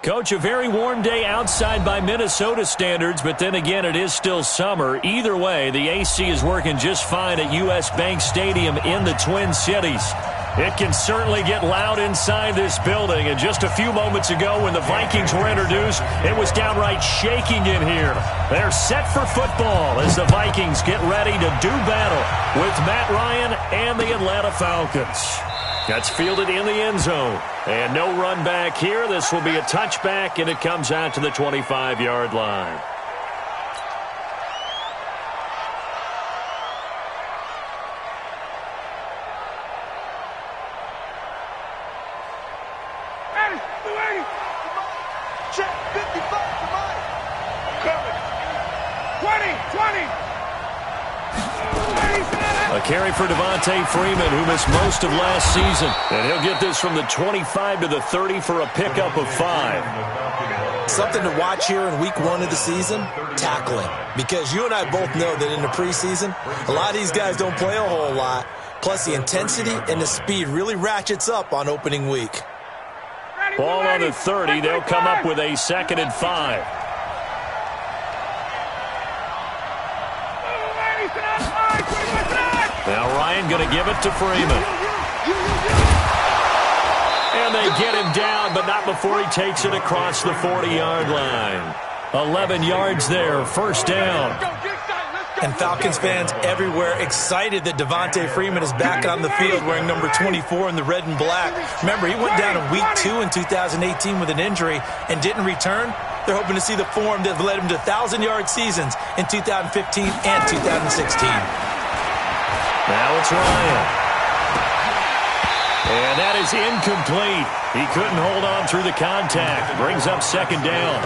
Coach, a very warm day outside by Minnesota standards, but then again, it is still summer. Either way, the AC is working just fine at U.S. Bank Stadium in the Twin Cities. It can certainly get loud inside this building, and just a few moments ago when the Vikings were introduced, it was downright shaking in here. They're set for football as the Vikings get ready to do battle with Matt Ryan and the Atlanta Falcons. That's fielded in the end zone. And no run back here. This will be a touchback, and it comes out to the 25-yard line. Check 55 to Mike. Coming. 20. A carry for Devontae Freeman, who missed most of last season. And he'll get this from the 25 to the 30 for a pickup of 5. Something to watch here in week 1 of the season, tackling. Because you and I both know that in the preseason, a lot of these guys don't play a whole lot. Plus, the intensity and the speed really ratchets up on opening week. Ball on the 30. They'll come up with a 2nd and 5. Now Ryan going to give it to Freeman. And they get him down, but not before he takes it across the 40-yard line. 11 yards there, first down. And Falcons fans everywhere excited that Devontae Freeman is back on the field wearing number 24 in the red and black. Remember, he went down in week 2 in 2018 with an injury and didn't return. They're hoping to see the form that led him to 1,000-yard seasons in 2015 and 2016. Now it's Ryan. And that is incomplete. He couldn't hold on through the contact. Brings up 2nd down.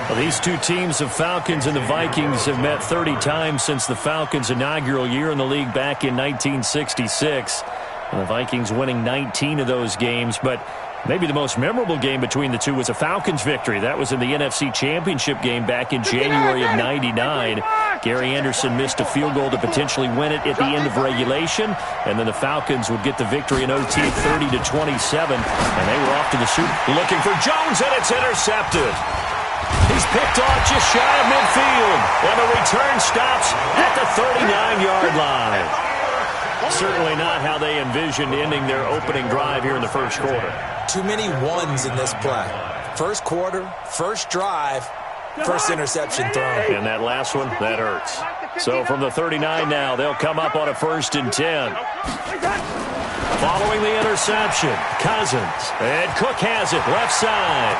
Well, these two teams, the Falcons and the Vikings, have met 30 times since the Falcons' inaugural year in the league back in 1966. And the Vikings winning 19 of those games, but maybe the most memorable game between the two was a Falcons victory. That was in the NFC Championship game back in January of '99. Gary Anderson missed a field goal to potentially win it at the end of regulation, and then the Falcons would get the victory in OT 30-27, and they were off to the shoot looking for Jones, and it's intercepted. He's picked off just shy of midfield, and the return stops at the 39-yard line. Certainly not how they envisioned ending their opening drive here in the first quarter. Too many ones in this play. First quarter, first drive, first interception thrown. And that last one, that hurts. So from the 39 now, they'll come up on a 1st and 10. Following the interception, Cousins. And Cook has it, left side.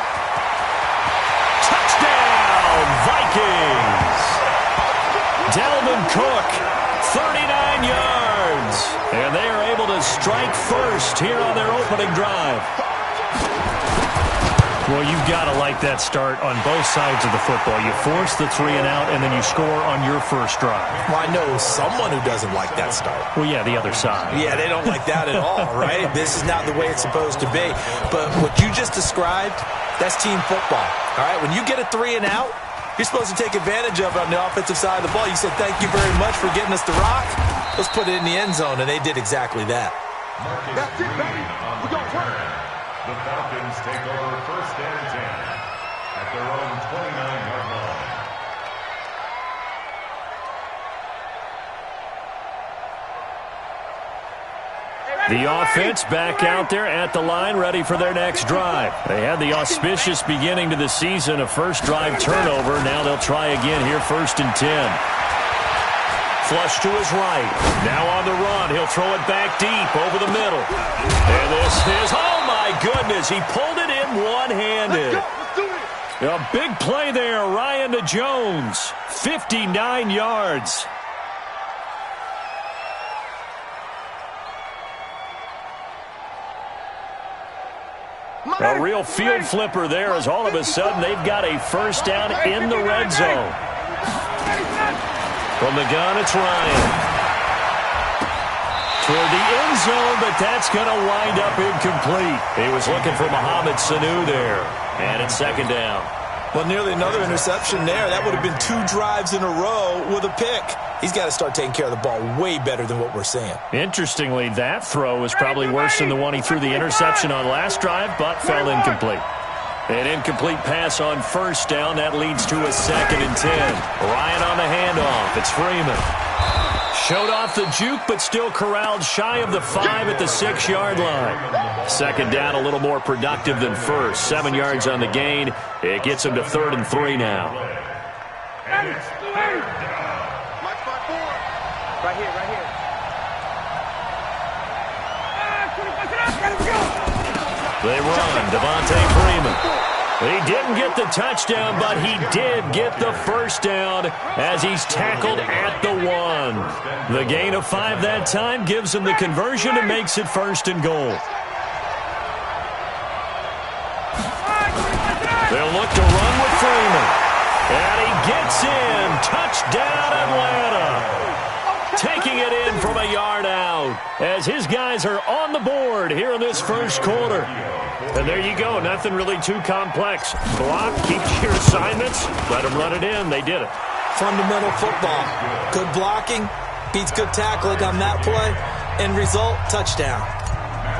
Touchdown, Vikings! Dalvin Cook, 39 yards. And they are able to strike first here on their opening drive. Well, you've got to like that start on both sides of the football. You force the 3 and out, and then you score on your first drive. Well, I know someone who doesn't like that start. Well, yeah, the other side. Yeah, they don't like that at all, right? This is not the way it's supposed to be. But what you just described, that's team football, all right? When you get a 3 and out, you're supposed to take advantage of it on the offensive side of the ball. You said, thank you very much for getting us the rock. Let's put it in the end zone, and they did exactly that. That's it, baby. We're going to work. The Falcons take over 1st and 10 at their own 29-yard line. The offense back out there at the line, ready for their next drive. They had the auspicious beginning to the season, a first drive turnover. Now they'll try again here, 1st and 10. Flush to his right. Now on the run. He'll throw it back deep over the middle. And this is, oh my goodness, he pulled it in one-handed. A big play there, Ryan to Jones. 59 yards. A real field flipper there as all of a sudden they've got a first down in the red zone. From the gun, it's Ryan. Toward the end zone, but that's going to wind up incomplete. He was looking for Mohamed Sanu there. And it's 2nd down. Well, nearly another interception there. That would have been 2 drives in a row with a pick. He's got to start taking care of the ball way better than what we're seeing. Interestingly, that throw was probably worse than the one he threw the interception on last drive, but fell incomplete. An incomplete pass on first down. That leads to a 2nd and 10. Ryan on the handoff. It's Freeman. Showed off the juke, but still corralled shy of the 5 at the 6-yard line. 2nd down, a little more productive than first. 7 yards on the gain. It gets him to 3rd and 3 now. Right here, right here. They run. Devontae Freeman. He didn't get the touchdown, but he did get the first down as he's tackled at the 1. The gain of 5 that time gives him the conversion and makes it 1st and goal. They'll look to run with Freeman. And he gets in. Touchdown, Atlanta. Taking it in from a yard out as his guys are on the board here in this first quarter. And there you go. Nothing really too complex. Block, keep your assignments, let them run it in. They did it. Fundamental football. Good blocking beats good tackling on that play. End result, touchdown.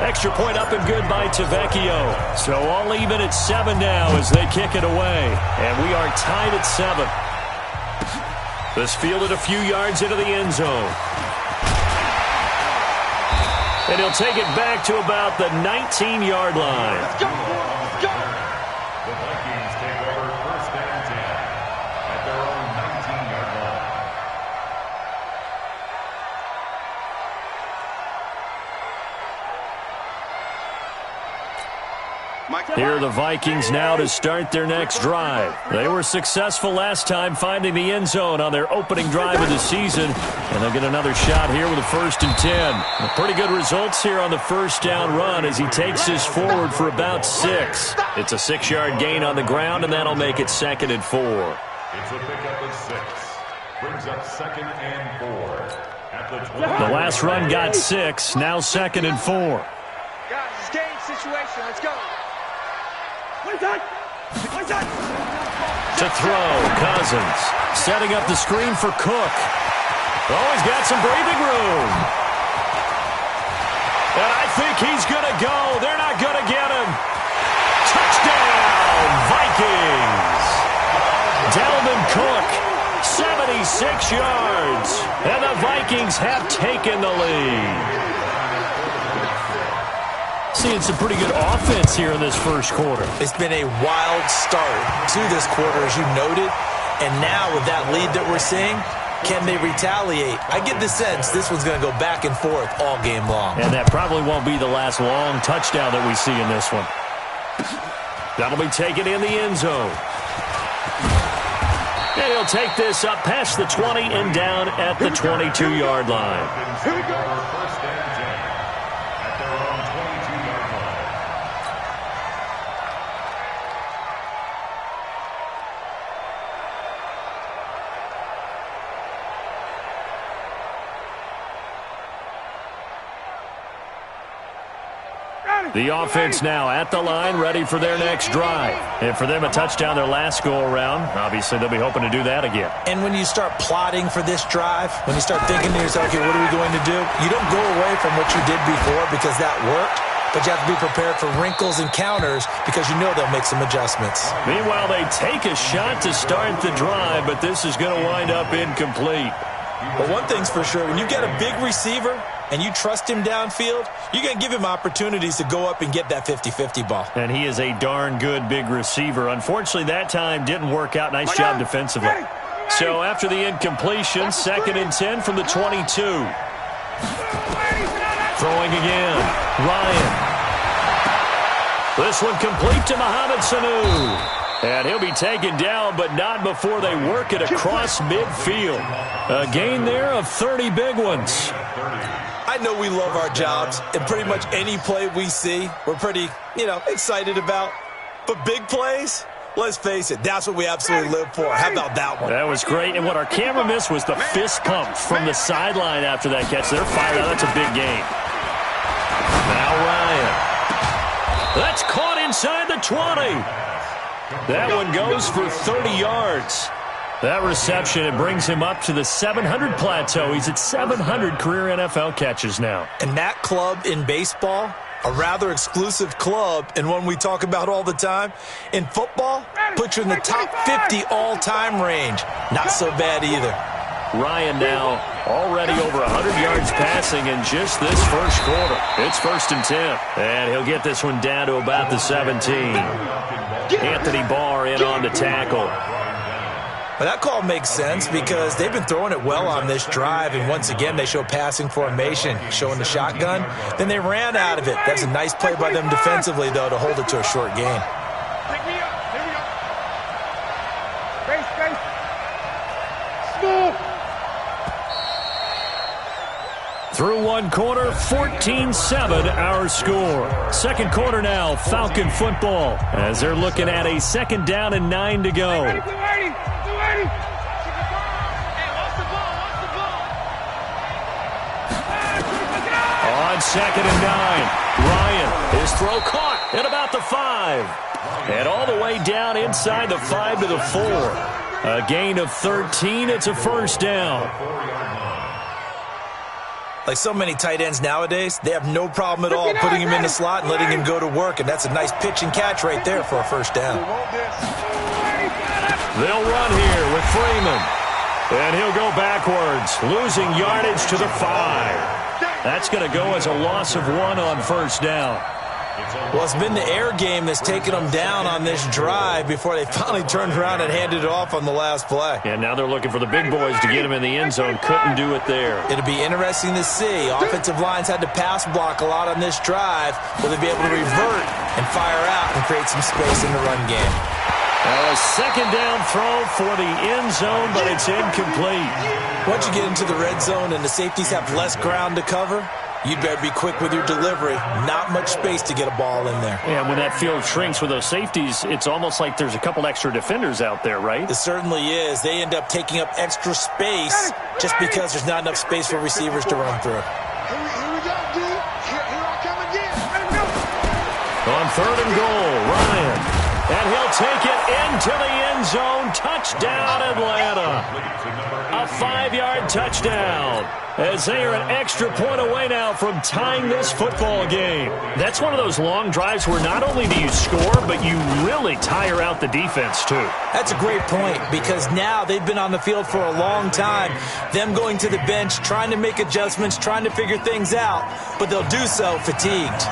Extra point up and good by Tavecchio. So all even at 7 now as they kick it away. And we are tied at 7. This fielded a few yards into the end zone. And he'll take it back to about the 19-yard line. Let's go. Let's go. The Vikings take over 1st and 10 at their own 19-yard line. Here are the Vikings now to start their next drive. They were successful last time finding the end zone on their opening drive of the season. And they'll get another shot here with a 1st and 10. Pretty good results here on the first down run as he takes this forward for about 6. It's a 6-yard gain on the ground, and that'll make it 2nd and 4. It's a pickup of 6. Brings up 2nd and 4 at the 20. The last run got 6. Now 2nd and 4. Guys, it's game situation. Let's go. One time. To throw, Cousins. Setting up the screen for Cook. Oh, he's got some breathing room. And I think he's going to go. They're not going to get him. Touchdown, Vikings. Dalvin Cook, 76 yards. And the Vikings have taken the lead. Seeing some pretty good offense here in this first quarter. It's been a wild start to this quarter, as you noted. And now with that lead that we're seeing, can they retaliate? I get the sense this one's going to go back and forth all game long. And that probably won't be the last long touchdown that we see in this one. That'll be taken in the end zone. And he'll take this up past the 20 and down at the 22-yard line. Here we go. 1st and 10 at their own 22-yard line. The offense now at the line, ready for their next drive. And for them, a touchdown their last go-around. Obviously, they'll be hoping to do that again. And when you start plotting for this drive, when you start thinking to yourself, okay, what are we going to do? You don't go away from what you did before because that worked, but you have to be prepared for wrinkles and counters because you know they'll make some adjustments. Meanwhile, they take a shot to start the drive, but this is going to wind up incomplete. But one thing's for sure, when you get a big receiver and you trust him downfield, you're going to give him opportunities to go up and get that 50-50 ball. And he is a darn good big receiver. Unfortunately, that time didn't work out. Nice job defensively. So after the incompletion, 2nd and 10 from the 22. Throwing again. Ryan. This one complete to Mohamed Sanu. And he'll be taken down, but not before they work it across midfield. A gain there of 30 big ones. I know we love our jobs, and pretty much any play we see, we're pretty, excited about. But big plays, let's face it, that's what we absolutely live for. How about that one? That was great, and what our camera missed was the fist pump from the sideline after that catch. They're fired out. That's a big gain. Now Ryan. That's caught inside the 20. That one goes for 30 yards. That reception, it brings him up to the 700 plateau. He's at 700 career NFL catches now. And that club in baseball A rather exclusive club and one we talk about all the time. In football, put you in the top 50 all-time range. Not so bad either. Ryan now already over 100 yards passing in just this first quarter. It's 1st and 10. And he'll get this one down to about the 17. Anthony Barr in on the tackle. Well, that call makes sense because they've been throwing it well on this drive, and once again they show passing formation, showing the shotgun. Then they ran out of it. That's a nice play by them defensively, though, to hold it to a short gain. Pick me up. Here we go. Base. Smooth. Through one quarter, 14-7 our score. Second quarter now, Falcon football, as they're looking at a 2nd down and 9 to go. Ready. Hey, watch the ball. On 2nd and 9, Ryan, his throw caught at about the 5. And all the way down inside the 5 to the 4. A gain of 13, it's a 1st down. Like so many tight ends nowadays, they have no problem at all putting him in the slot and letting him go to work, and that's a nice pitch and catch right there for a 1st down. They'll run here with Freeman. And he'll go backwards, losing yardage to the 5. That's going to go as a loss of 1 on 1st down. Well, it's been the air game that's taken them down on this drive before they finally turned around and handed it off on the last play. And now they're looking for the big boys to get him in the end zone. Couldn't do it there. It'll be interesting to see. Offensive lines had to pass block a lot on this drive. Will they be able to revert and fire out and create some space in the run game? A 2nd down throw for the end zone, but it's incomplete. Once you get into the red zone and the safeties have less ground to cover, you'd better be quick with your delivery. Not much space to get a ball in there. Yeah, when that field shrinks with those safeties, it's almost like there's a couple extra defenders out there, right? It certainly is. They end up taking up extra space just because there's not enough space for receivers to run through. Here we go, dude. Here I come again. On 3rd and goal, Ryan. And he'll take it into the end zone. Touchdown, Atlanta. A 5-yard touchdown. As they are an extra point away now from tying this football game. That's one of those long drives where not only do you score, but you really tire out the defense, too. That's a great point because now they've been on the field for a long time. Them going to the bench, trying to make adjustments, trying to figure things out, but they'll do so fatigued.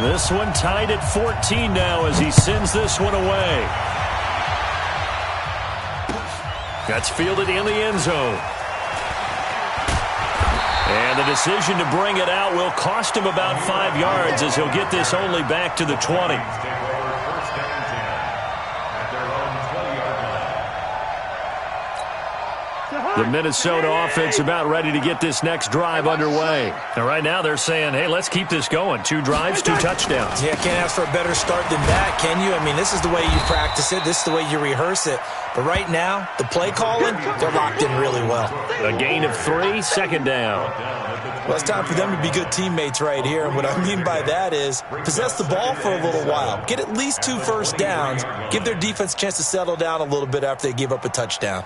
This one tied at 14 now as he sends this one away. That's fielded in the end zone. And the decision to bring it out will cost him about 5 yards as he'll get this only back to the 20. The Minnesota offense about ready to get this next drive underway. And right now they're saying, hey, let's keep this going. 2 drives, 2 touchdowns. Yeah, can't ask for a better start than that, can you? I mean, this is the way you practice it. This is the way you rehearse it. But right now, the play calling, they're locked in really well. A gain of 3, 2nd down. Well, it's time for them to be good teammates right here. And what I mean by that is possess the ball for a little while. Get at least 2 first downs. Give their defense a chance to settle down a little bit after they give up a touchdown.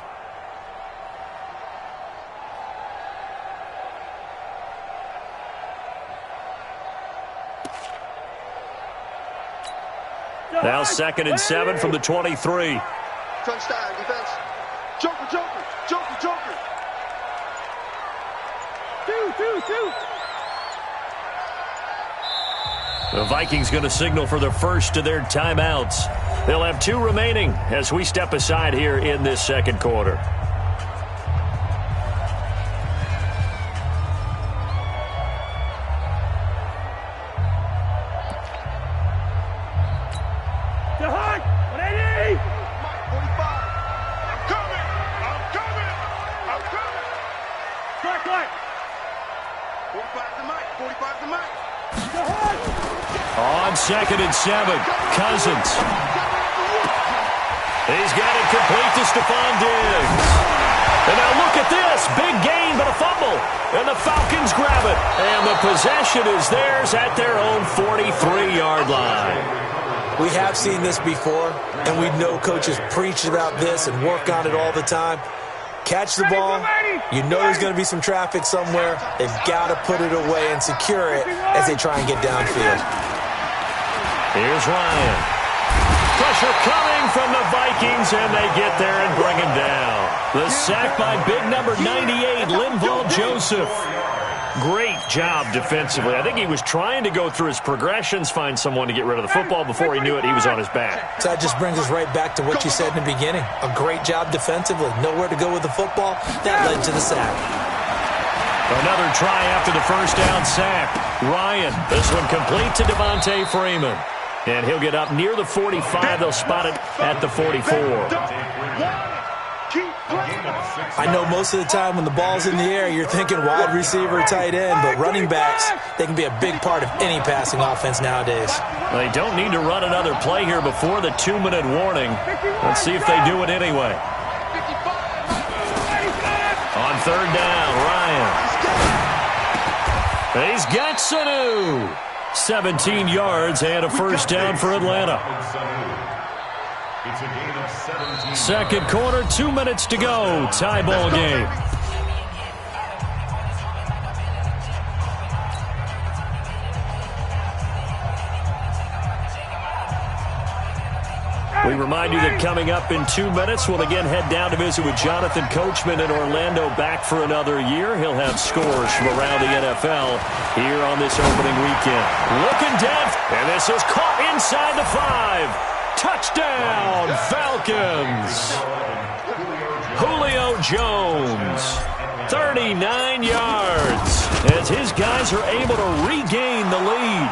Now 2nd and 7 from the 23. Touchdown, defense. Joker. 2. The Vikings going to signal for the first of their timeouts. They'll have 2 remaining as we step aside here in this second quarter. On 2nd and 7, Cousins. He's got it complete to Stephon Diggs. And now look at this. Big gain, but a fumble. And the Falcons grab it. And the possession is theirs at their own 43-yard line. We have seen this before, and we know coaches preach about this and work on it all the time. catch the ball. You know there's going to be some traffic somewhere. They've got to put it away and secure it as they try and get downfield. Here's Ryan. Pressure coming from the Vikings, and they get there and bring him down. The sack by big number 98, Linval Joseph. Great job defensively. I think he was trying to go through his progressions, find someone to get rid of the football. Before he knew it, he was on his back. So that just brings us right back to what you said in the beginning. A great job defensively. Nowhere to go with the football. That led to the sack. Another try after the first down sack. Ryan, this one complete to Devontae Freeman. And he'll get up near the 45. They'll spot it at the 44. I know most of the time when the ball's in the air, you're thinking wide receiver, tight end, but running backs, they can be a big part of any passing offense nowadays. They don't need to run another play here before the 2-minute warning. Let's see if they do it anyway. On third down, Ryan. He's got Sanu. 17 yards and a first down for Atlanta. It's a gain of 17. Second quarter, 2 minutes to go. Tie ball game. We remind you that coming up in 2 minutes, we'll again head down to visit with Jonathan Coachman in Orlando, back for another year. He'll have scores from around the NFL here on this opening weekend. Looking down, and this is caught inside the 5. Touchdown, Falcons. Julio Jones, 39 yards, as his guys are able to regain the lead.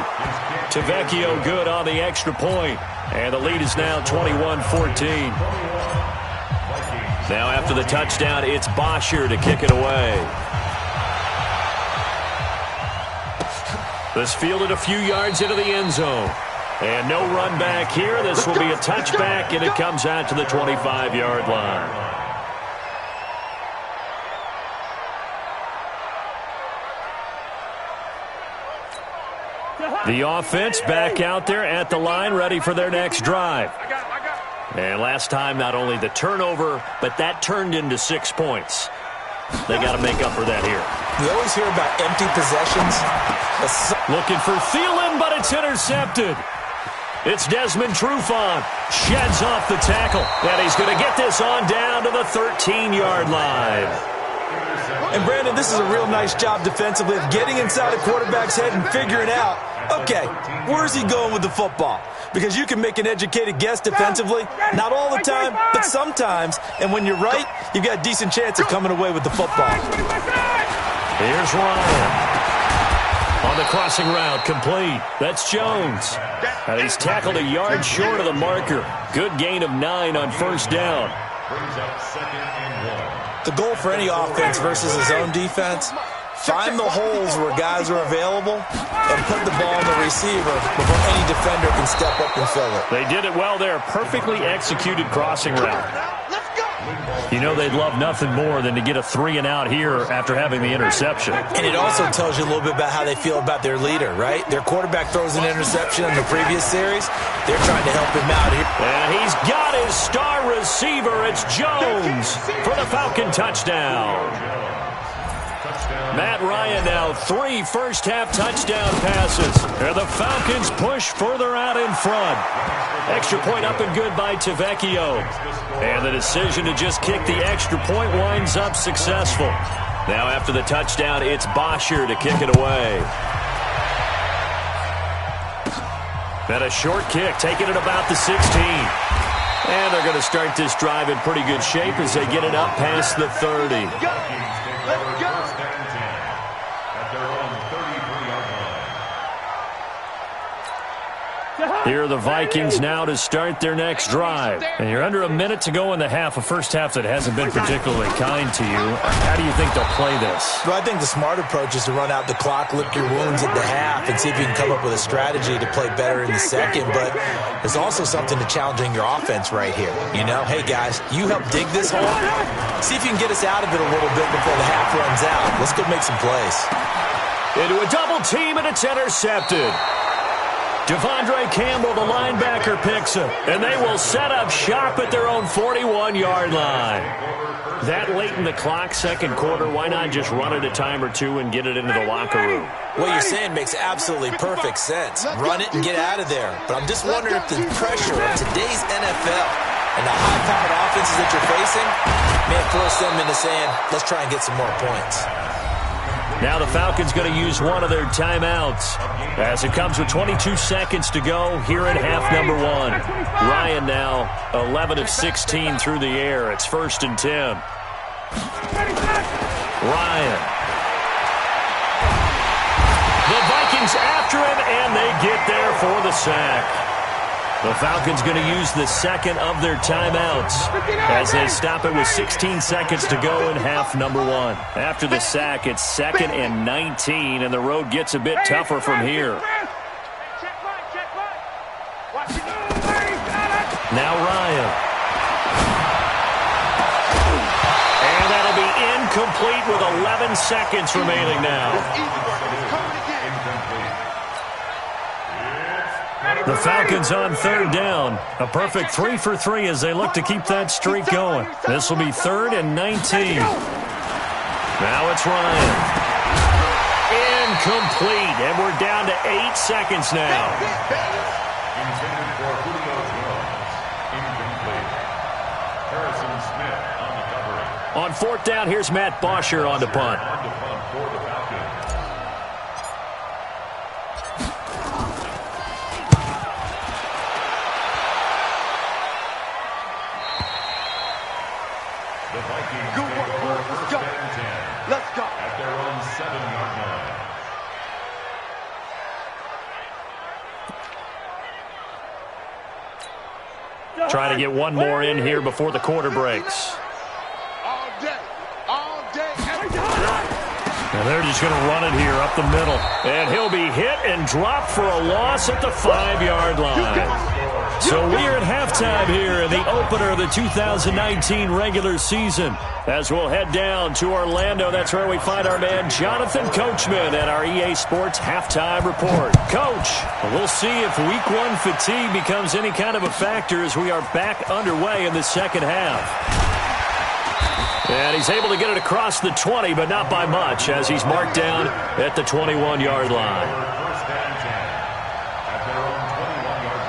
Tavecchio good on the extra point, and the lead is now 21-14. Now after the touchdown, it's Bosher to kick it away. This fielded a few yards into the end zone. And no run back here. This will be a touchback, and it comes out to the 25-yard line. The offense back out there at the line, ready for their next drive. And last time, not only the turnover, but that turned into 6 points. They got to make up for that here. You always hear about empty possessions. Looking for Thielen, but it's intercepted. It's Desmond Trufant. Sheds off the tackle. And he's going to get this on down to the 13-yard line. And, Brandon, this is a real nice job defensively of getting inside a quarterback's head and figuring out, okay, where's he going with the football? Because you can make an educated guess defensively. Not all the time, but sometimes. And when you're right, you've got a decent chance of coming away with the football. Here's Ryan. On the crossing route, complete. That's Jones. And he's tackled a yard short of the marker. Good gain of 9 on first down. Brings up 2nd and 1. The goal for any offense versus his own defense, find the holes where guys are available and put the ball on the receiver before any defender can step up and fill it. They did it well there. Perfectly executed crossing route. You know they'd love nothing more than to get a 3-and-out here after having the interception. And it also tells you a little bit about how they feel about their leader, right? Their quarterback throws an interception in the previous series. They're trying to help him out here. And he's got his star receiver. It's Jones for the Falcon touchdown. Matt Ryan now 3 first-half touchdown passes. And the Falcons push further out in front. Extra point up and good by Tavecchio. And the decision to just kick the extra point winds up successful. Now after the touchdown, it's Bosher to kick it away. And a short kick, taking it about the 16. And they're going to start this drive in pretty good shape as they get it up past the 30. Let's go. At their own 33-yard line. Here are the Vikings now to start their next drive. And you're under a minute to go in the half, a first half that hasn't been particularly kind to you. How do you think they'll play this? Well, I think the smart approach is to run out the clock, lick your wounds at the half, and see if you can come up with a strategy to play better in the second. But there's also something to challenging your offense right here. You know, hey, guys, you help dig this hole. See if you can get us out of it a little bit before the half runs out. Let's go make some plays. Into a double team, and it's intercepted. Devondre Campbell, the linebacker, picks it. And they will set up shop at their own 41-yard line. That late in the clock, second quarter, why not just run it a time or two and get it into the locker room? What you're saying makes absolutely perfect sense. Run it and get out of there. But I'm just wondering if the pressure of today's NFL and the high-powered offenses that you're facing may have forced them into saying, let's try and get some more points. Now the Falcons going to use one of their timeouts as it comes with 22 seconds to go here in half number one. Ryan now 11 of 16 through the air. It's 1st and 10. Ryan. The Vikings after him, and they get there for the sack. The Falcons going to use the second of their timeouts as they stop it with 16 seconds to go in half number one. After the sack, it's 2nd and 19, and the road gets a bit tougher from here. Now Ryan. And that'll be incomplete with 11 seconds remaining now. The Falcons on 3rd down. A perfect 3 for 3 as they look to keep that streak going. This will be 3rd and 19. Now it's Ryan. Incomplete, and we're down to 8 seconds now. Intended for Julio Jones. Incomplete. Harrison Smith on the coverage. On 4th down, here's Matt Bosher on the punt. On the punt for the Falcons. The Vikings take over 1st and 10. Let's go. At their own 7-yard line. Trying to get one more in here before the quarter breaks. All day, every day. And they're just going to run it here up the middle. And he'll be hit and dropped for a loss at the 5-yard line. So we're at halftime here in the opener of the 2019 regular season. As we'll head down to Orlando, that's where we find our man Jonathan Coachman at our EA Sports Halftime Report. Coach, we'll see if Week 1 fatigue becomes any kind of a factor as we are back underway in the second half. And he's able to get it across the 20, but not by much, as he's marked down at the 21-yard line. 1st and 10. At their own 21-yard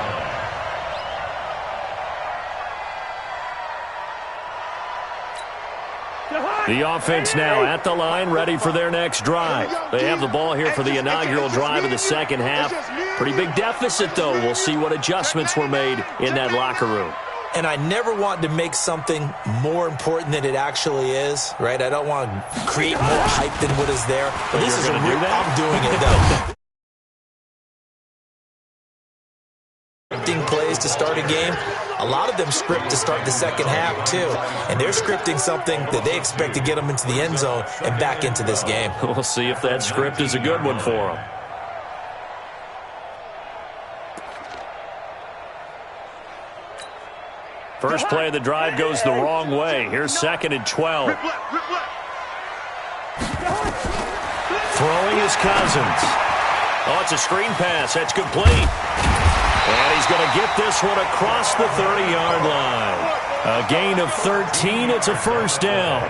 line. The offense now at the line, ready for their next drive. They have the ball here for the inaugural drive of the second half. Pretty big deficit, though. We'll see what adjustments were made in that locker room. And I never want to make something more important than it actually is, right? I don't want to create more hype than what is there. But this is a real, I'm doing it, though. Scripting plays to start a game. A lot of them script to start the second half, too. And they're scripting something that they expect to get them into the end zone and back into this game. We'll see if that script is a good one for them. First play of the drive goes the wrong way. Here's 2nd and 12. Throwing is Cousins. Oh, it's a screen pass. That's complete. And he's going to get this one across the 30-yard line. A gain of 13. It's a 1st down.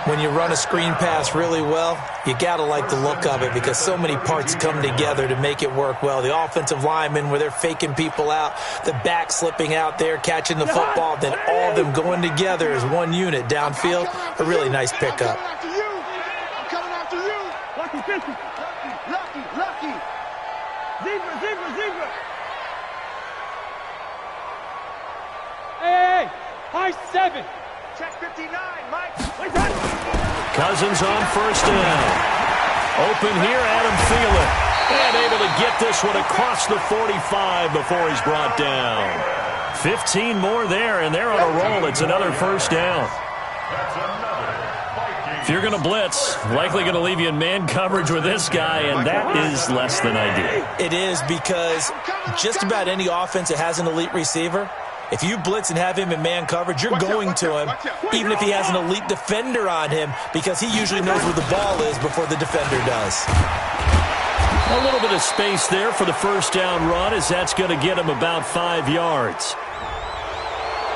When you run a screen pass really well, you got to like the look of it because so many parts come together to make it work well. The offensive linemen, where they're faking people out, the back slipping out there, catching the football, then all of them going together as one unit downfield. A really nice pickup. I'm coming after you. Lucky. Zebra. Hey, high 7. Check 59, Mike. Cousins on 1st down. Open here, Adam Thielen. And able to get this one across the 45 before he's brought down. 15 more there, and they're on a roll. It's another 1st down. If you're going to blitz, likely going to leave you in man coverage with this guy, and that is less than ideal. It is because just about any offense that has an elite receiver, if you blitz and have him in man coverage, you're going to him, even if he has an elite defender on him, because he usually knows where the ball is before the defender does. A little bit of space there for the first down run, as that's going to get him about 5 yards.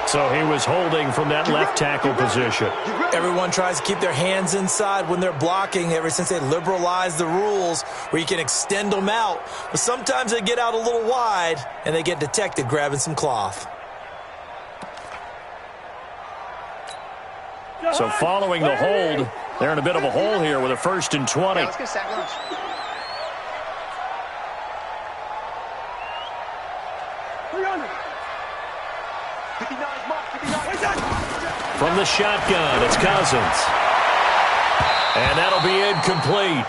So he was holding from that left tackle position. Everyone tries to keep their hands inside when they're blocking ever since they liberalized the rules where you can extend them out. But sometimes they get out a little wide and they get detected grabbing some cloth. So following the hold, they're in a bit of a hole here with a 1st and 20. Yeah, let's get sack lunch. From the shotgun, it's Cousins. And that'll be incomplete.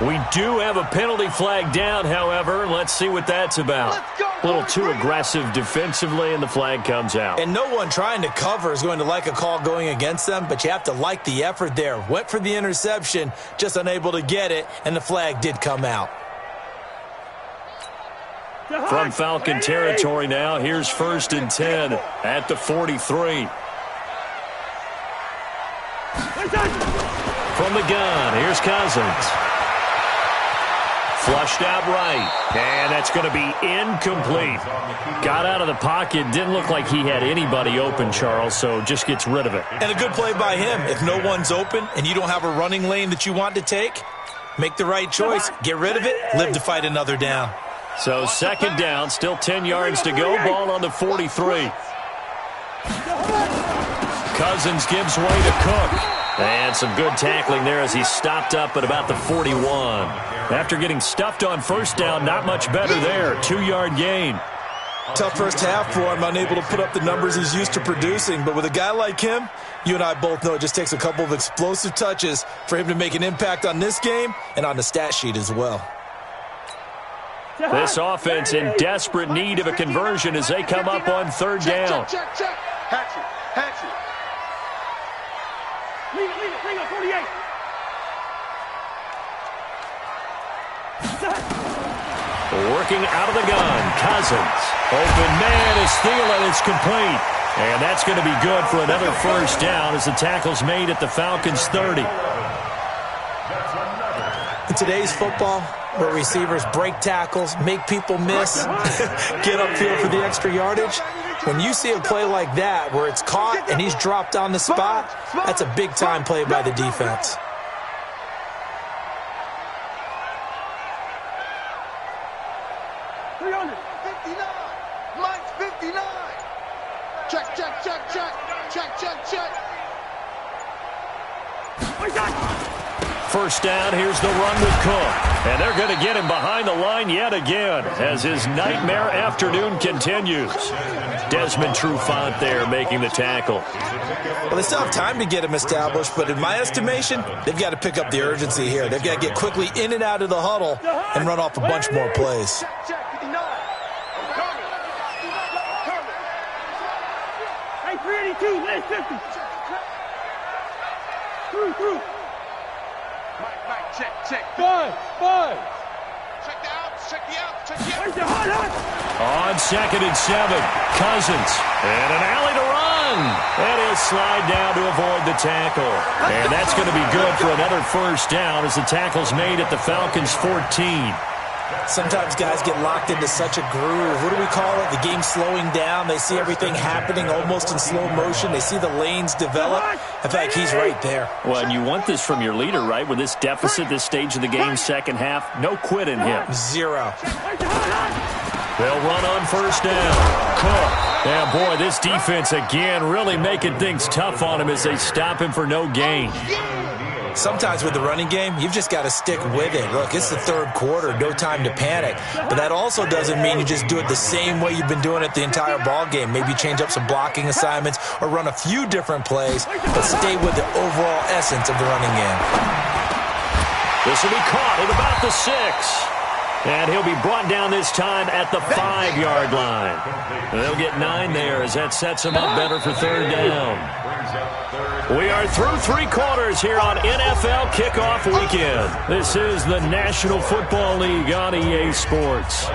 We do have a penalty flag down, however. Let's see what that's about. A little too aggressive defensively, and the flag comes out. And no one trying to cover is going to like a call going against them, but you have to like the effort there. Went for the interception, just unable to get it, and the flag did come out. From Falcon territory now, here's 1st and 10 at the 43. From the gun, here's Cousins. Flushed out right, and that's going to be incomplete. Got out of the pocket, didn't look like he had anybody open, Charles, so just gets rid of it. And a good play by him. If no one's open and you don't have a running lane that you want to take, make the right choice, get rid of it, live to fight another down. So 2nd down, still 10 yards to go, ball on the 43. Cousins gives way to Cook. And some good tackling there as he stopped up at about the 41. After getting stuffed on 1st down, not much better there. 2-yard gain. Tough first half for him, unable to put up the numbers he's used to producing. But with a guy like him, you and I both know it just takes a couple of explosive touches for him to make an impact on this game and on the stat sheet as well. This offense in desperate need of a conversion as they come up on 3rd down. Check. Hatch it. Leave it, 48. Working out of the gun, Cousins. Open man is Thielen, it's complete. And that's going to be good for another 1st down as the tackle's made at the Falcons' 30. In today's football, where receivers break tackles, make people miss, get upfield for the extra yardage, when you see a play like that where it's caught and he's dropped on the spot, that's a big-time play by the defense. Mike's 59. Check. 1st down, here's the run with Cook. And they're going to get him behind the line yet again as his nightmare afternoon continues. Desmond Trufant there making the tackle. Well, they still have time to get him established, but in my estimation, they've got to pick up the urgency here. They've got to get quickly in and out of the huddle and run off a bunch more plays. Check, 59. Hey, 382, lane 50. Through. Mike, check. Five. Check the out. On 2nd and 7, Cousins. And an alley to run. And he'll slide down to avoid the tackle. And that's going to be good for another 1st down as the tackle's made at the Falcons' 14. Sometimes guys get locked into such a groove. What do we call it? The game slowing down. They see everything happening almost in slow motion. They see the lanes develop. In fact, he's right there. Well, and you want this from your leader, right? With this deficit, this stage of the game, 2nd half, no quit in him. 0. They'll run on 1st down. Cook. Yeah, boy, this defense again really making things tough on him as they stop him for no gain. Sometimes with the running game, you've just got to stick with it. Look, it's the 3rd quarter, no time to panic. But that also doesn't mean you just do it the same way you've been doing it the entire ball game. Maybe change up some blocking assignments or run a few different plays, but stay with the overall essence of the running game. This will be caught at about the 6. And he'll be brought down this time at the 5-yard line. And they'll get 9 there as that sets him up better for 3rd down. We are through 3 quarters here on NFL Kickoff Weekend. This is the National Football League on EA Sports.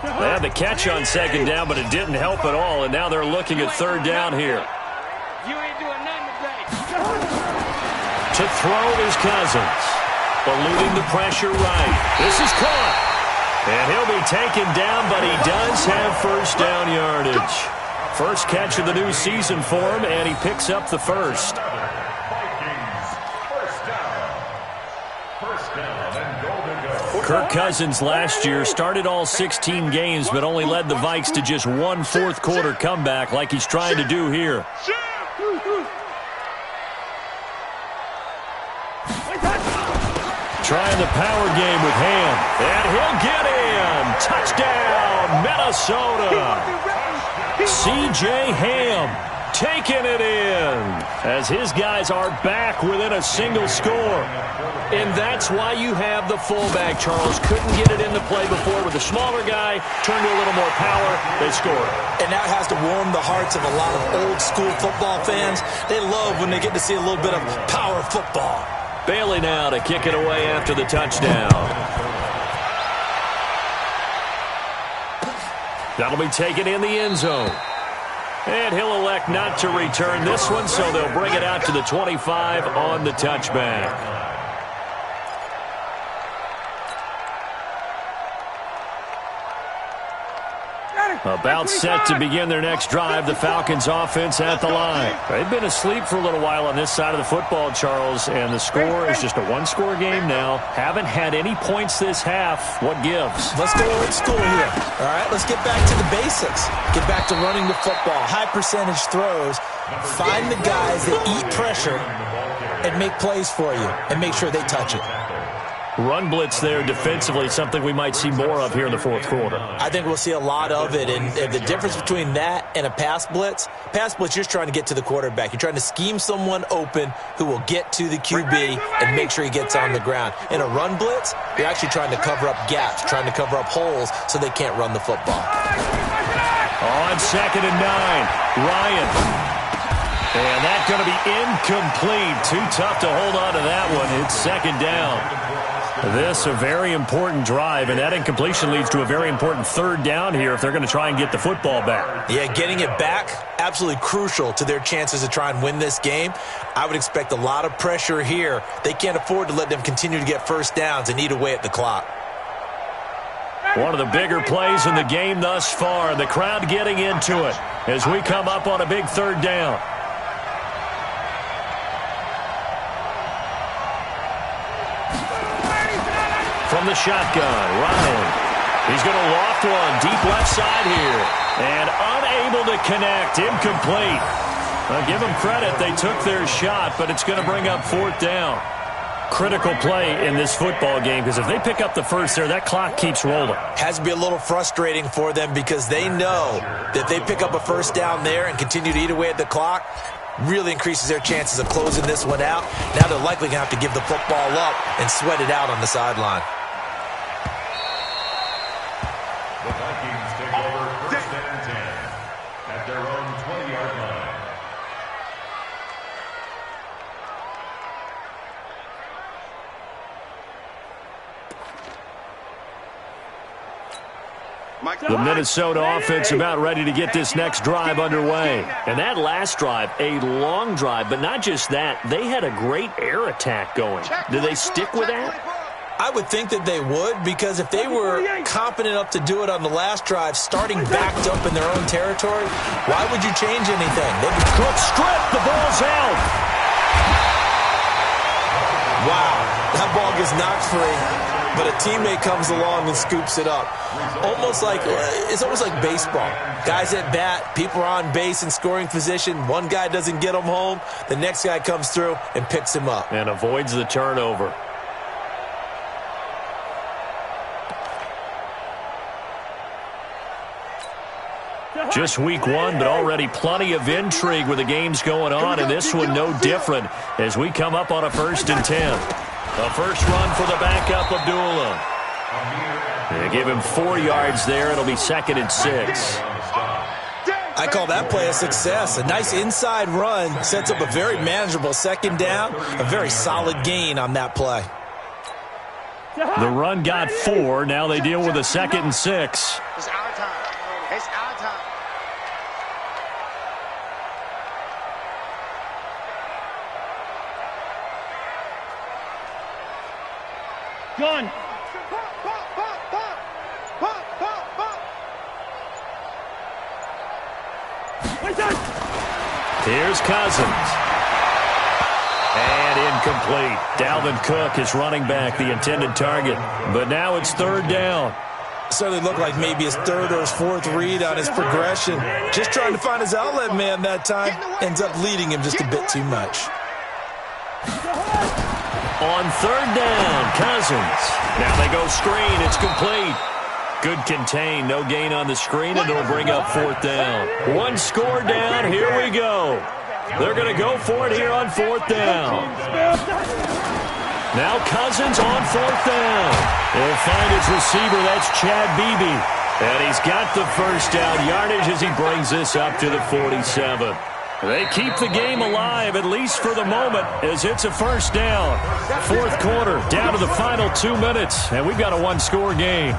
They had the catch on 2nd down, but it didn't help at all, and now they're looking at 3rd down here. You ain't doing nothing today. To throw is Cousins. Eluding the pressure right. This is caught. And he'll be taken down, but he does have first down yardage. First catch of the new season for him, and he picks up the first. Kirk Cousins last year started all 16 games, but only led the Vikes to just one fourth-quarter comeback like he's trying to do here. Trying the power game with Ham. And he'll get in. Touchdown, Minnesota. C.J. Ham taking it in as his guys are back within a single score. And that's why you have the fullback, Charles. Couldn't get it into play before with the smaller guy. Turned to a little more power. They scored. And that has to warm the hearts of a lot of old-school football fans. They love when they get to see a little bit of power football. Bailey now to kick it away after the touchdown. That'll be taken in the end zone. And he'll elect not to return this one, so they'll bring it out to the 25 on the touchback. About set to begin their next drive, the Falcons offense at the line. They've been asleep for a little while on this side of the football, Charles, and the score is just a one-score game now. Haven't had any points this half. What gives? Let's go old school here. All right, let's get back to the basics. Get back to running the football, high percentage throws. Find the guys that eat pressure and make plays for you and make sure they touch it. Run blitz there defensively, something we might see more of here in the fourth quarter. I think we'll see a lot of it, and the difference between that and a pass blitz, you're just trying to get to the quarterback. You're trying to scheme someone open who will get to the QB and make sure he gets on the ground. In a run blitz, you're actually trying to cover up gaps, trying to cover up holes so they can't run the football. On 2nd and 9, Ryan. And that's going to be incomplete. Too tough to hold on to that one. It's 2nd down. This a very important drive, and that incompletion leads to a very important 3rd down here if they're going to try and get the football back. Yeah, getting it back, absolutely crucial to their chances to try and win this game. I would expect a lot of pressure here. They can't afford to let them continue to get first downs and eat away at the clock. One of the bigger plays in the game thus far. The crowd getting into it as we come up on a big 3rd down. From the shotgun, Ryan. He's going to loft one deep left side here. And unable to connect. Incomplete. I'll give them credit. They took their shot, but it's going to bring up 4th down. Critical play in this football game because if they pick up the first there, that clock keeps rolling. Has to be a little frustrating for them because they know that they pick up a first down there and continue to eat away at the clock. Really increases their chances of closing this one out. Now they're likely going to have to give the football up and sweat it out on the sideline. The Vikings take over 1st and 10 at their own 20-yard line. The Minnesota offense about ready to get this next drive underway. And that last drive, a long drive, but not just that. They had a great air attack going. Do they stick with that? I would think that they would, because if they were confident enough to do it on the last drive, starting backed up in their own territory, why would you change anything? Good strip. The ball's out. Wow. That ball gets knocked free, but a teammate comes along and scoops it up. It's almost like baseball. Guys at bat, people are on base in scoring position. One guy doesn't get him home. The next guy comes through and picks him up. And avoids the turnover. Just week 1, but already plenty of intrigue with the games going on, and this one no different as we come up on a 1st and 10. A first run for the backup, Abdullah. They give him 4 yards there. It'll be 2nd and 6. I call that play a success. A nice inside run sets up a very manageable 2nd down. A very solid gain on that play. The run got 4. Now they deal with a 2nd and 6. It's our time. It's our time. Gun. Here's Cousins. And incomplete. Dalvin Cook is running back, the intended target. But now it's third down. Certainly looked like maybe his third or his fourth read on his progression. Just trying to find his outlet man that time. Ends up leading him just a bit too much. On third down, Cousins. Now they go screen. It's complete. Good contain. No gain on the screen, and it'll bring up fourth down. One score down. Here we go. They're going to go for it here on fourth down. Now Cousins on fourth down. He'll find his receiver. That's Chad Beebe. And he's got the first down yardage as he brings this up to the 47. They keep the game alive, at least for the moment, as it's a first down. Fourth quarter, down to the final 2 minutes, and we've got a one-score game.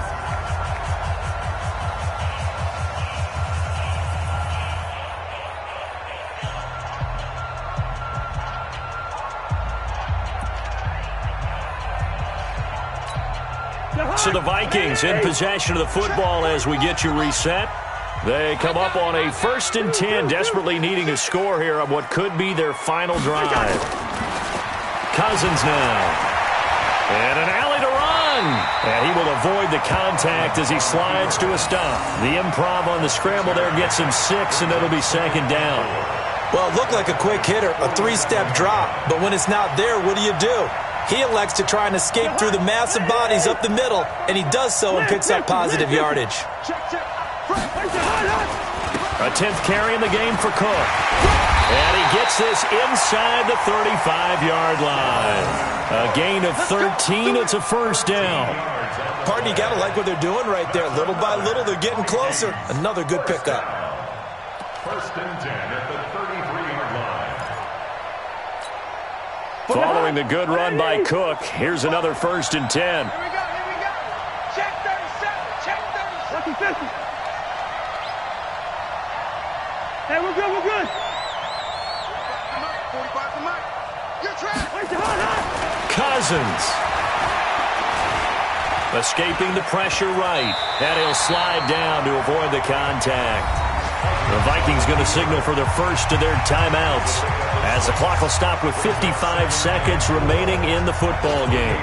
So the Vikings in possession of the football as we get you reset. They come up on a 1st and 10, desperately needing a score here on what could be their final drive. Cousins now. And an alley to run. And he will avoid the contact as he slides to a stop. The improv on the scramble there gets him 6, and it'll be second down. Well, it looked like a quick hitter, a 3-step drop. But when it's not there, what do? He elects to try and escape through the massive bodies up the middle, and he does so and picks up positive yardage. A 10th carry in the game for Cook. And he gets this inside the 35-yard line. A gain of 13. It's a first down. Pardon, you got to like what they're doing right there. Little by little, they're getting closer. Another good pickup. 1st and 10 at the 33-yard line. Following the good run by Cook, here's another 1st and 10. Here we go. Check 37. Check 37. 50. Hey, we're good. 45 for Mike. You're trapped. Cousins. Escaping the pressure right. And he'll slide down to avoid the contact. The Vikings going to signal for their first of their timeouts as the clock will stop with 55 seconds remaining in the football game.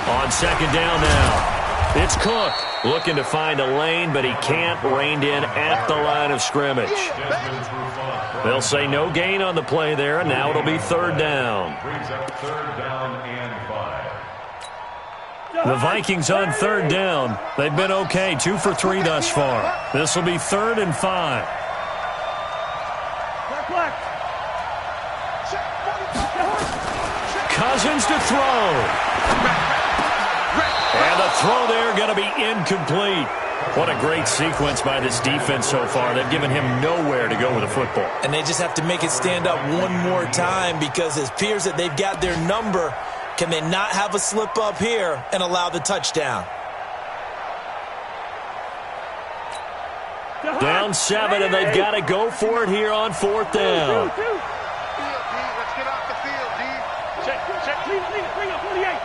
On second down now. It's Cook looking to find a lane, but he can't. Reined in at the line of scrimmage. They'll say no gain on the play there, and now it'll be third down. The Vikings on third down. They've been okay, 2 for 3 thus far. This will be 3rd and 5. Cousins to throw. And the throw there going to be incomplete. What a great sequence by this defense so far. They've given him nowhere to go with the football. And they just have to make it stand up one more time because it appears that they've got their number. Can they not have a slip up here and allow the touchdown? Down 7, and they've got to go for it here on 4th down. Let's get off the field, D. Check. Bring up 48.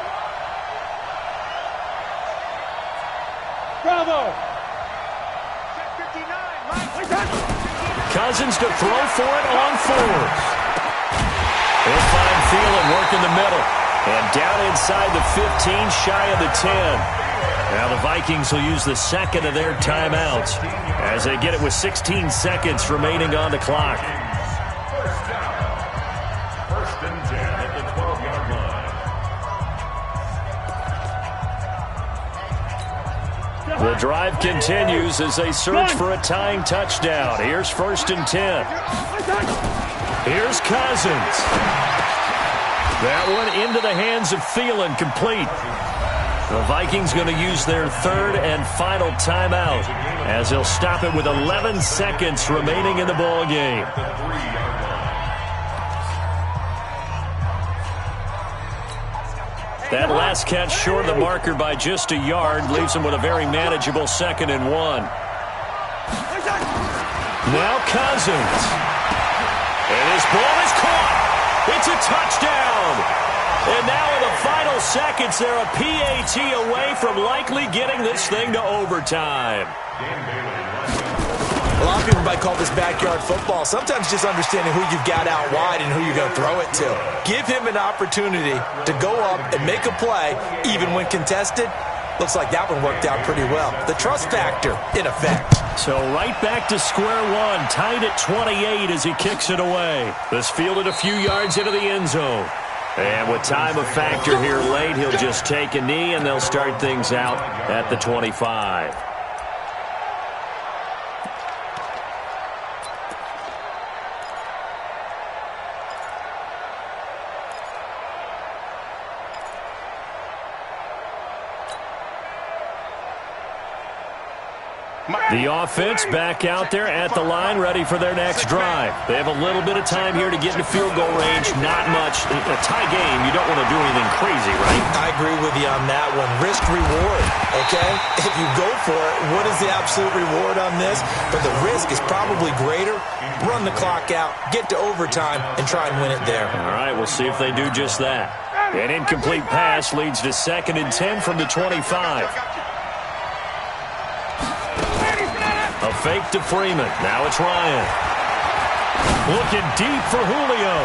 Bravo. Check 59. Cousins to throw for it on 4th. He'll find Thielen working the middle. And down inside the 15, shy of the 10. Now the Vikings will use the second of their timeouts as they get it with 16 seconds remaining on the clock. 1st and 10 at the 12-yard line. The drive continues as they search for a tying touchdown. Here's 1st and 10. Here's Cousins. That one into the hands of Thielen, complete. The Vikings going to use their 3rd and final timeout as they'll stop it with 11 seconds remaining in the ball game. That last catch short of the marker by just a yard leaves him with a very manageable 2nd and 1. Now Cousins. And his ball is caught. It's a touchdown. And now in the final seconds, they're a PAT away from likely getting this thing to overtime. A lot of people might call this backyard football. Sometimes just understanding who you've got out wide and who you're going to throw it to. Give him an opportunity to go up and make a play, even when contested. Looks like that one worked out pretty well. The trust factor, in effect. So right back to square one, tied at 28 as he kicks it away. This fielded a few yards into the end zone. And with time of factor here late, he'll just take a knee, and they'll start things out at the 25. The offense back out there at the line, ready for their next drive. They have a little bit of time here to get into field goal range. Not much. A tie game, you don't want to do anything crazy, right? I agree with you on that one. Risk reward, okay? If you go for it, what is the absolute reward on this? But the risk is probably greater. Run the clock out, get to overtime, and try and win it there. All right, we'll see if they do just that. An incomplete pass leads to 2nd and 10 from the 25. A fake to Freeman. Now it's Ryan. Looking deep for Julio.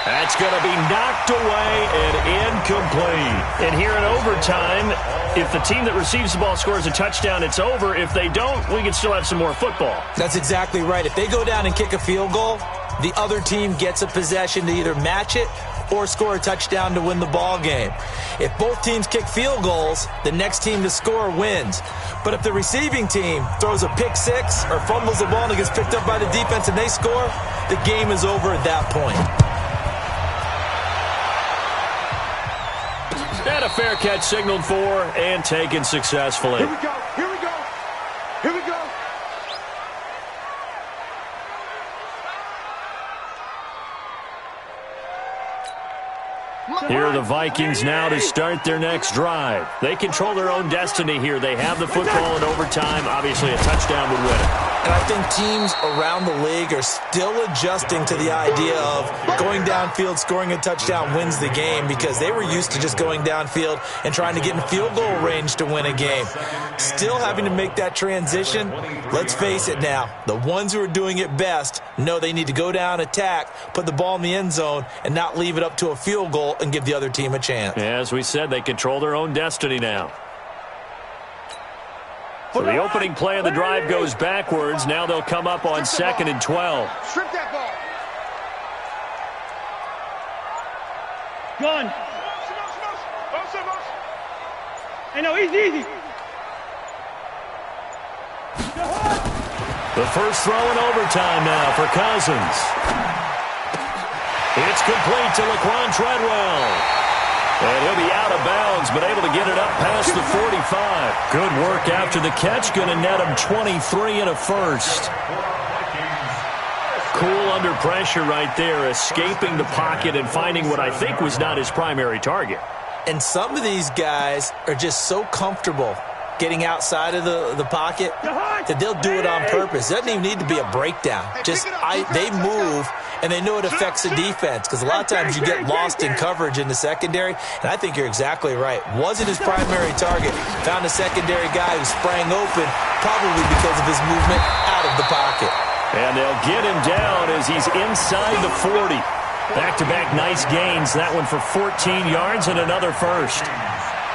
That's going to be knocked away and incomplete. And here in overtime, if the team that receives the ball scores a touchdown, it's over. If they don't, we can still have some more football. That's exactly right. If they go down and kick a field goal, the other team gets a possession to either match it or score a touchdown to win the ball game. If both teams kick field goals, the next team to score wins. But if the receiving team throws a pick six or fumbles the ball and it gets picked up by the defense and they score, the game is over at that point. And a fair catch signaled for and taken successfully. Here we go. Here we go. Here we go. Here are the Vikings now to start their next drive. They control their own destiny here. They have the football in overtime. Obviously, a touchdown would win it. And I think teams around the league are still adjusting to the idea of going downfield, scoring a touchdown wins the game, because they were used to just going downfield and trying to get in field goal range to win a game. Still having to make that transition. Let's face it now, the ones who are doing it best know they need to go down, attack, put the ball in the end zone, and not leave it up to a field goal and give the other team a chance. As we said, they control their own destiny now. So the opening play of the drive goes backwards. Now they'll come up on 2nd and 12. Strip that ball. Gun. Hey, no, easy. The first throw in overtime now for Cousins. It's complete to Laquan Treadwell. And he'll be out of bounds, but able to get it up past the 45. Good work after the catch. Going to net him 23 and a first. Cool under pressure right there, escaping the pocket and finding what I think was not his primary target. And some of these guys are just so comfortable getting outside of the pocket that they'll do it on purpose. It doesn't even need to be a breakdown. They move, and they know it affects the defense, because a lot of times you get lost in coverage in the secondary, and I think you're exactly right. Wasn't his primary target. Found a secondary guy who sprang open, probably because of his movement out of the pocket. And they'll get him down as he's inside the 40. Back-to-back nice gains. That one for 14 yards and another first.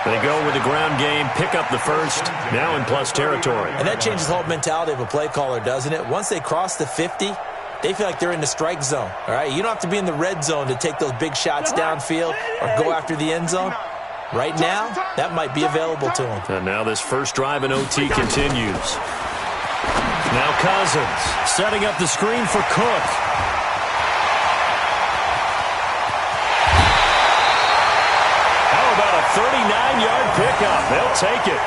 They go with the ground game, pick up the first, now in plus territory. And that changes the whole mentality of a play caller, doesn't it? Once they cross the 50, they feel like they're in the strike zone, all right? You don't have to be in the red zone to take those big shots downfield or go after the end zone. Right now, that might be available to them. And now this first drive in OT continues. Now Cousins setting up the screen for Cook. How about a 39-yard pickup? They'll take it.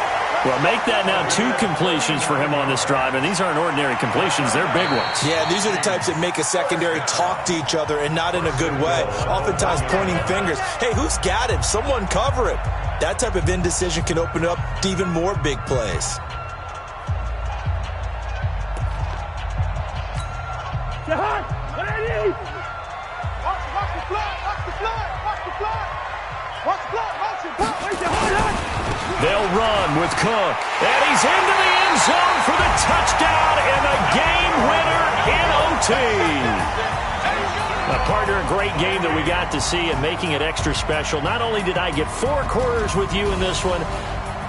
Well, make that now 2 completions for him on this drive, and these aren't ordinary completions. They're big ones. Yeah, these are the types that make a secondary talk to each other and not in a good way. Oftentimes pointing fingers. Hey, who's got him? Someone cover him. That type of indecision can open up to even more big plays. What I need? Watch the flood, watch the flood, watch the flood. Watch the flood, watch the flood. Where's your hold? They'll run with Cook. And he's into the end zone for the touchdown and the game winner in OT. Partner, a great game that we got to see, and making it extra special. Not only did I get 4 quarters with you in this one,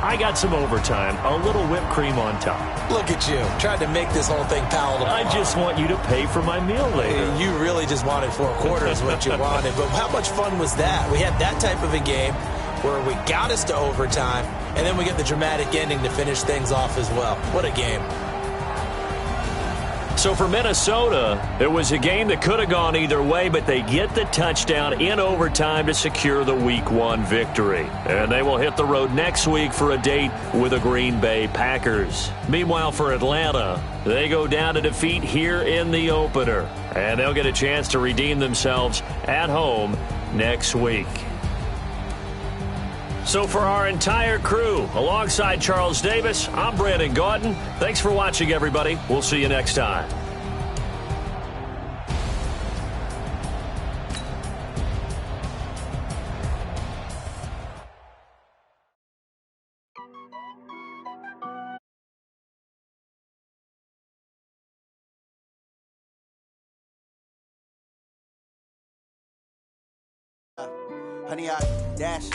I got some overtime, a little whipped cream on top. Look at you, tried to make this whole thing palatable. I just want you to pay for my meal later. You really just wanted 4 quarters, what you wanted. But how much fun was that? We had that type of a game where we got us to overtime, and then we get the dramatic ending to finish things off as well. What a game. So for Minnesota, it was a game that could have gone either way, but they get the touchdown in overtime to secure the Week 1 victory. And they will hit the road next week for a date with the Green Bay Packers. Meanwhile, for Atlanta, they go down to defeat here in the opener. And they'll get a chance to redeem themselves at home next week. So for our entire crew, alongside Charles Davis, I'm Brandon Gaudin. Thanks for watching, everybody. We'll see you next time. Honey, I dash.